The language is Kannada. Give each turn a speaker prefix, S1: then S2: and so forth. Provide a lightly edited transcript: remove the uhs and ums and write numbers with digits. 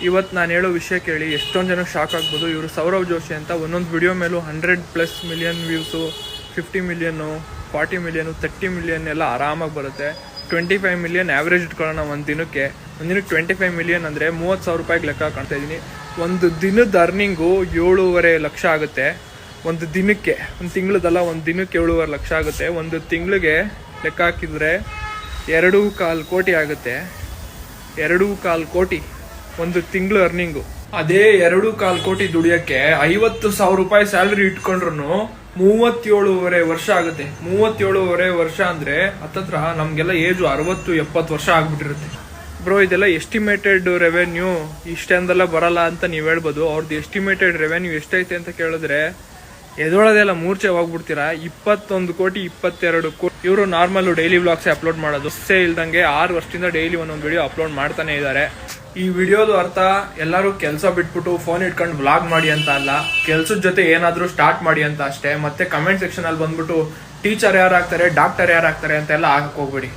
S1: ಇವತ್ತು ನಾನು ಹೇಳೋ ವಿಷಯ ಕೇಳಿ ಎಷ್ಟೊಂದು ಜನ ಶಾಕ್ ಆಗ್ಬೋದು. ಇವರು ಸೌರವ್ ಜೋಶಿ ಅಂತ ಒಂದೊಂದು ವಿಡಿಯೋ ಮೇಲೂ 100+ ಮಿಲಿಯನ್ ವ್ಯೂಸು, 50 ಮಿಲಿಯನು, 40 ಮಿಲಿಯನು, 30 ಮಿಲಿಯನ್ ಎಲ್ಲ ಆರಾಮಾಗಿ ಬರುತ್ತೆ. 25 ಮಿಲಿಯನ್ ಆ್ಯಾವ್ರೇಜ್ ಇಟ್ಕೊಳ್ಳೋಣ ಒಂದು ದಿನಕ್ಕೆ 25 ಮಿಲಿಯನ್ ಅಂದರೆ 30,000 ರೂಪಾಯಿಗೆ ಲೆಕ್ಕ ಕಾಣ್ತಾ ಇದ್ದೀನಿ. ಒಂದು ದಿನದ ಅರ್ನಿಂಗು 7.5 ಲಕ್ಷ ಆಗುತ್ತೆ ಒಂದು ದಿನಕ್ಕೆ. ಒಂದು ತಿಂಗಳದಲ್ಲ, ಒಂದು ದಿನಕ್ಕೆ 7.5 ಲಕ್ಷ ಆಗುತ್ತೆ. ಒಂದು ತಿಂಗಳಿಗೆ ಲೆಕ್ಕ ಹಾಕಿದರೆ 2.25 ಕೋಟಿ ಆಗುತ್ತೆ. 2.25 ಕೋಟಿ ಒಂದು ತಿಂಗಳು ಅರ್ನಿಂಗು. ಅದೇ 2.25 ಕೋಟಿ ದುಡಿಯೋಕ್ಕೆ 50,000 ರೂಪಾಯಿ ಸ್ಯಾಲ್ರಿ ಇಟ್ಕೊಂಡ್ರು 37.5 ವರ್ಷ ಆಗುತ್ತೆ. 37.5 ವರ್ಷ ಅಂದರೆ ಹತ್ತತ್ರ ನಮಗೆಲ್ಲ ಏಜು 60-70 ವರ್ಷ ಆಗ್ಬಿಟ್ಟಿರುತ್ತೆ. ಬ್ರೋ, ಇದೆಲ್ಲ ಎಸ್ಟಿಮೇಟೆಡ್ ರೆವೆನ್ಯೂ, ಇಷ್ಟೆಂದೆಲ್ಲ ಬರಲ್ಲ ಅಂತ ನೀವು ಹೇಳ್ಬೋದು. ಅವ್ರದ್ದು ಎಸ್ಟಿಮೇಟೆಡ್ ರೆವೆನ್ಯೂ ಎಷ್ಟೈತೆ ಅಂತ ಕೇಳಿದ್ರೆ ಎದೊಳದೆಲ್ಲ ಮೂರ್ಛೆ ಹೋಗ್ಬಿಡ್ತೀರಾ. 21 ಕೋಟಿ, 22 ಕೋಟಿ. ಇವರು ನಾರ್ಮಲ್ ಡೈಲಿ ವ್ಲಾಗ್ಸೇ ಅಪ್ಲೋಡ್ ಮಾಡೋದು. ಇಲ್ದಂಗೆ 6 ವರ್ಷದಿಂದ ಡೈಲಿ ಒಂದೊಂದು ವಿಡಿಯೋ ಅಪ್ಲೋಡ್ ಮಾಡ್ತಾನೆ ಇದ್ದಾರೆ. ಈ ವಿಡಿಯೋದು ಅರ್ಥ ಎಲ್ಲರೂ ಕೆಲಸ ಬಿಟ್ಬಿಟ್ಟು ಫೋನ್ ಇಟ್ಕೊಂಡು ವ್ಲಾಗ್ ಮಾಡಿ ಅಂತ ಅಲ್ಲ, ಕೆಲ್ಸದ ಜೊತೆ ಏನಾದರೂ ಸ್ಟಾರ್ಟ್ ಮಾಡಿ ಅಂತ ಅಷ್ಟೇ. ಮತ್ತೆ ಕಮೆಂಟ್ ಸೆಕ್ಷನ್ ಅಲ್ಲಿ ಬಂದ್ಬಿಟ್ಟು ಟೀಚರ್ ಯಾರಾಗ್ತಾರೆ, ಡಾಕ್ಟರ್ ಯಾರಾಗ್ತಾರೆ ಅಂತೆಲ್ಲ ಹಾಕಕ್ ಹೋಗ್ಬೇಡಿ.